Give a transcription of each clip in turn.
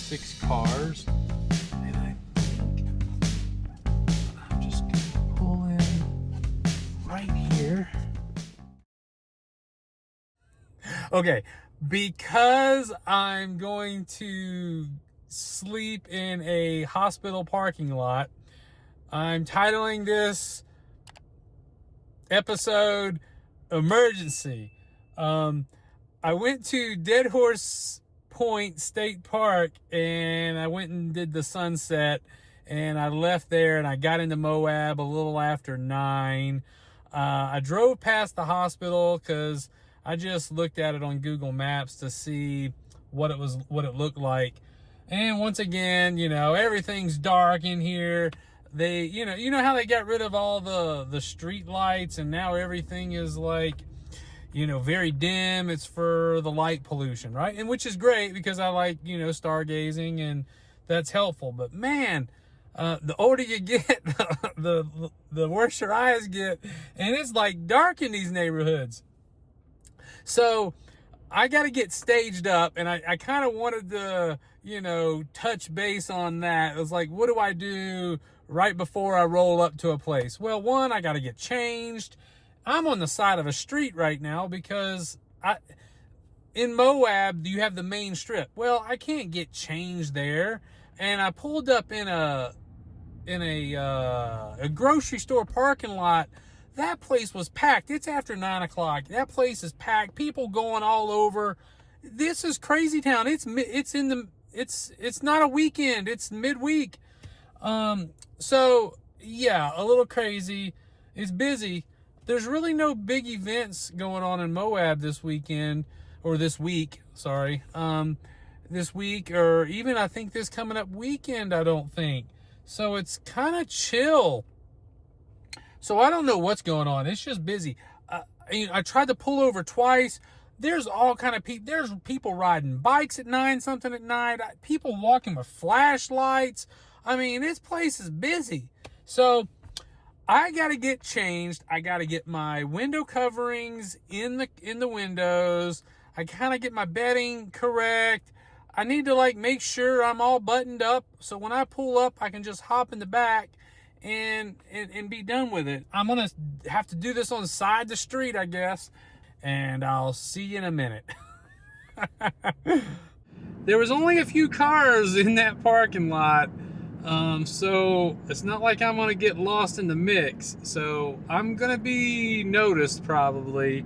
6 cars. And I think I'm just gonna pull in right here. Okay, because I'm going to sleep in a hospital parking lot, I'm titling this episode Emergency. I went to Dead Horse Point State Park and I went and did the sunset, and I left there and I got into Moab a little after 9. I drove past the hospital because I just looked at it on Google Maps to see what it looked like. And once again, everything's dark in here. They, you know how they got rid of all the street lights and now everything is like, very dim. It's for the light pollution, right? And which is great because I like, stargazing, and that's helpful. But man, the older you get, the worse your eyes get, and it's like dark in these neighborhoods. So I got to get staged up, and I kind of wanted to, touch base on that. It was like, what do I do right before I roll up to a place? Well, one, I got to get changed. I'm on the side of a street right now because in Moab, you have the main strip. Well, I can't get changed there. And I pulled up in a grocery store parking lot. That place was packed. It's after 9 o'clock. That place is packed. People going all over. This is crazy town. It's not a weekend. It's midweek. So yeah, a little crazy. It's busy. There's really no big events going on in Moab this weekend, or this week, sorry. This week, or even I think this coming up weekend, I don't think. So it's kind of chill. So I don't know what's going on. It's just busy. I tried to pull over twice. There's all kind of people. There's people riding bikes at 9 something at night. People walking with flashlights. I mean, this place is busy. So I got to get changed. I got to get my window coverings in the windows. I kind of get my bedding correct. I need to make sure I'm all buttoned up, so when I pull up, I can just hop in the back and be done with it. I'm going to have to do this on the side of the street, I guess, and I'll see you in a minute. There was only a few cars in that parking lot, so it's not like I'm going to get lost in the mix. So I'm going to be noticed probably.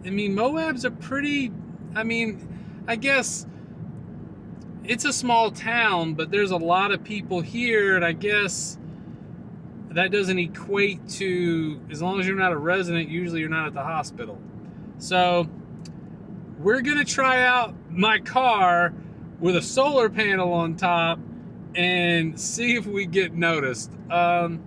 Moab's I guess it's a small town, but there's a lot of people here, and I guess that doesn't equate to, as long as you're not a resident, usually you're not at the hospital. So we're going to try out my car with a solar panel on top and see if we get noticed. I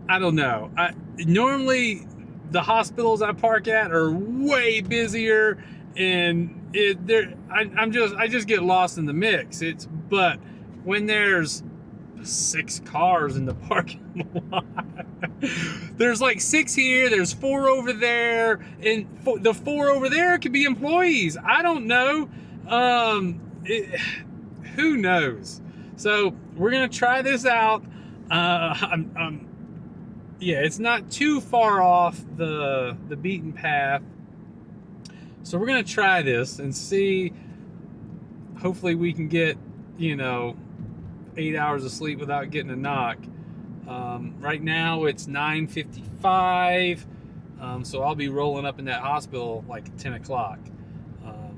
don't know. Normally the hospitals I park at are way busier, and I just get lost in the mix. But when there's 6 cars in the parking lot, there's like 6 here, there's 4 over there, and the 4 over there could be employees. I don't know. Who knows? So we're gonna try this out. Yeah, it's not too far off the beaten path. So we're going to try this and see. Hopefully we can get, 8 hours of sleep without getting a knock. Right now it's 9:55. So I'll be rolling up in that hospital like at 10 o'clock.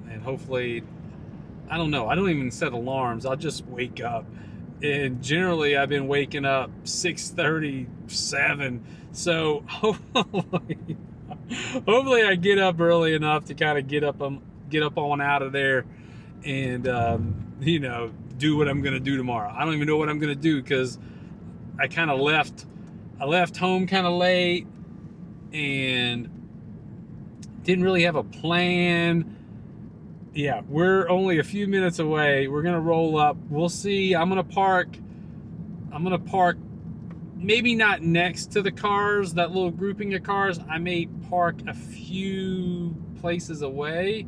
And hopefully, I don't know. I don't even set alarms. I'll just wake up. And generally I've been waking up 6:30, 7. So hopefully I get up early enough to kind of get up on out of there and do what I'm gonna do tomorrow. I don't even know what I'm gonna do because I left home kind of late and didn't really have a plan. Yeah, we're only a few minutes away. We're gonna roll up. We'll see. I'm gonna park maybe not next to the cars, that little grouping of cars. I may park a few places away.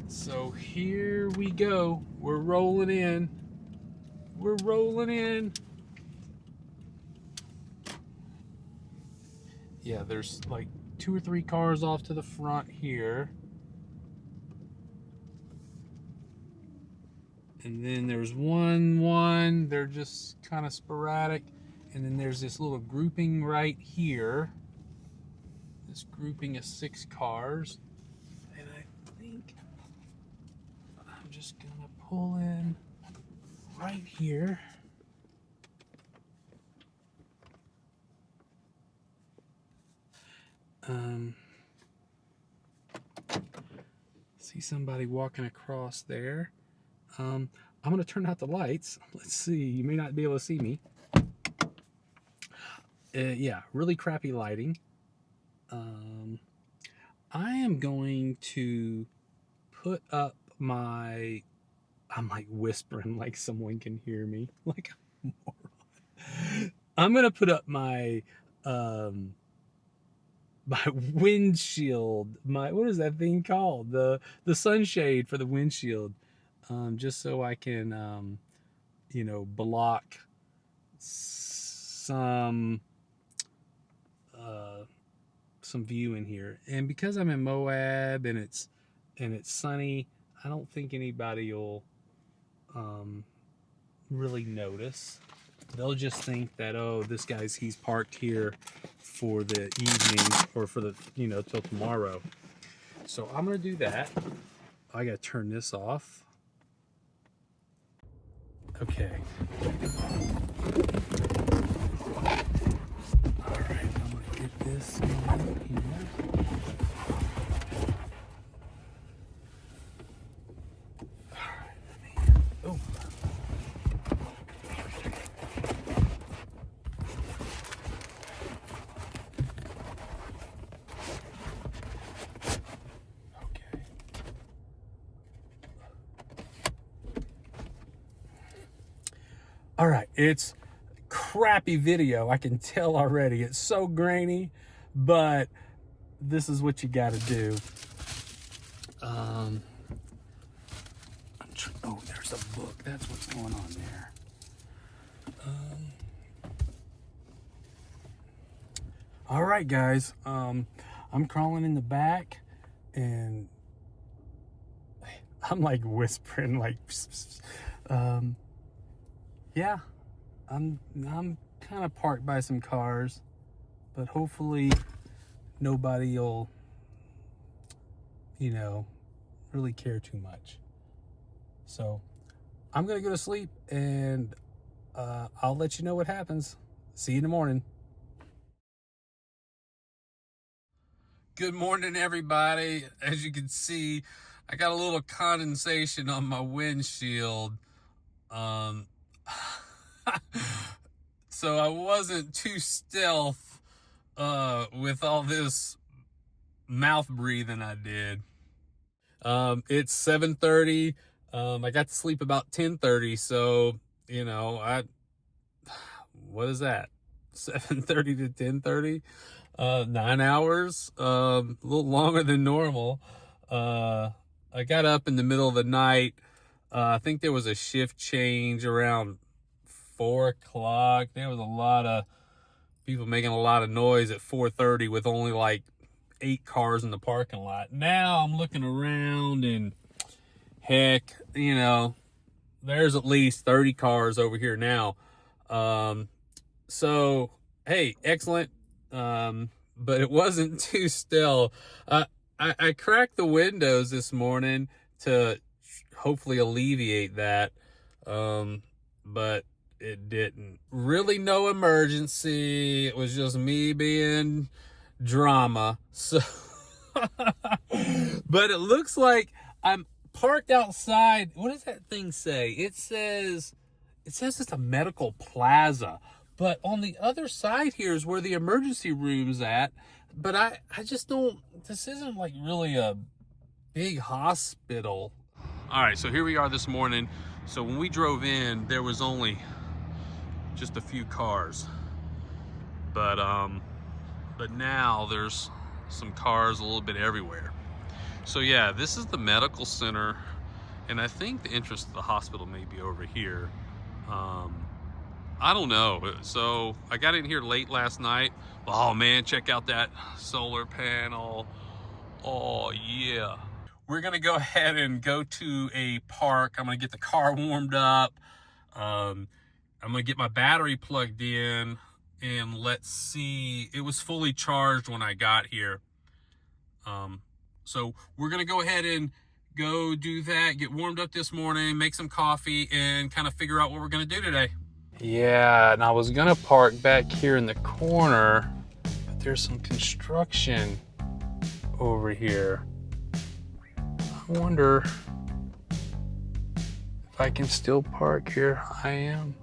So here we go. We're rolling in. We're rolling in. Yeah, there's like 2 or 3 cars off to the front here. And then there's one. They're just kind of sporadic. And then there's this little grouping right here. This grouping of 6 cars. And I think I'm just gonna pull in right here. See somebody walking across there. I'm gonna turn out the lights. Let's see, you may not be able to see me. Yeah, really crappy lighting. I am going to put up my, I'm like whispering like someone can hear me, like a moron. I'm gonna put up my my windshield, my, what is that thing called? The sunshade for the windshield, just so I can, you know, block some view in here. And because I'm in Moab and it's sunny, I don't think anybody will really notice. They'll just think that, oh, this guy's, he's parked here for the evening or for the, you know, till tomorrow. So I'm gonna do that. I gotta turn this off. Okay. All right, I'm gonna get this in here. All right, let me, oh. All right, it's crappy video. I can tell already. It's so grainy, but this is what you got to do. Oh, there's a book. That's what's going on there. All right, guys. I'm crawling in the back, and I'm like whispering, like, yeah, I'm kind of parked by some cars, but hopefully nobody will, you know, really care too much. So I'm gonna go to sleep, and I'll let you know what happens. See you in the morning. Good morning, everybody. As you can see, I got a little condensation on my windshield. So I wasn't too stealth with all this mouth breathing I did. It's 7:30. I got to sleep about 10:30, so you know, what is that? 7:30 to 10:30? 9 hours, a little longer than normal. I got up in the middle of the night. I think there was a shift change around 4 o'clock. There was a lot of people making a lot of noise at 4:30 with only like 8 cars in the parking lot. Now I'm looking around, and heck, you know, there's at least 30 cars over here now. So, hey, excellent. But it wasn't too still. I cracked the windows this morning to hopefully alleviate that. But it didn't. Really no emergency. It was just me being drama. So, but it looks like I'm parked outside. What does that thing say? It says it's a medical plaza. But on the other side here is where the emergency room's at. But I just don't, this isn't like really a big hospital. All right, so here we are this morning. So when we drove in, there was only just a few cars. But now there's some cars a little bit everywhere. So yeah, this is the medical center, and I think the entrance to the hospital may be over here. I don't know. So I got in here late last night. Oh man, check out that solar panel. Oh yeah. We're gonna go ahead and go to a park. I'm gonna get the car warmed up. I'm gonna get my battery plugged in, and let's see. It was fully charged when I got here. So we're gonna go ahead and go do that, get warmed up this morning, make some coffee, and kind of figure out what we're gonna do today. Yeah, and I was gonna park back here in the corner, but there's some construction over here. I wonder if I can still park here. I am.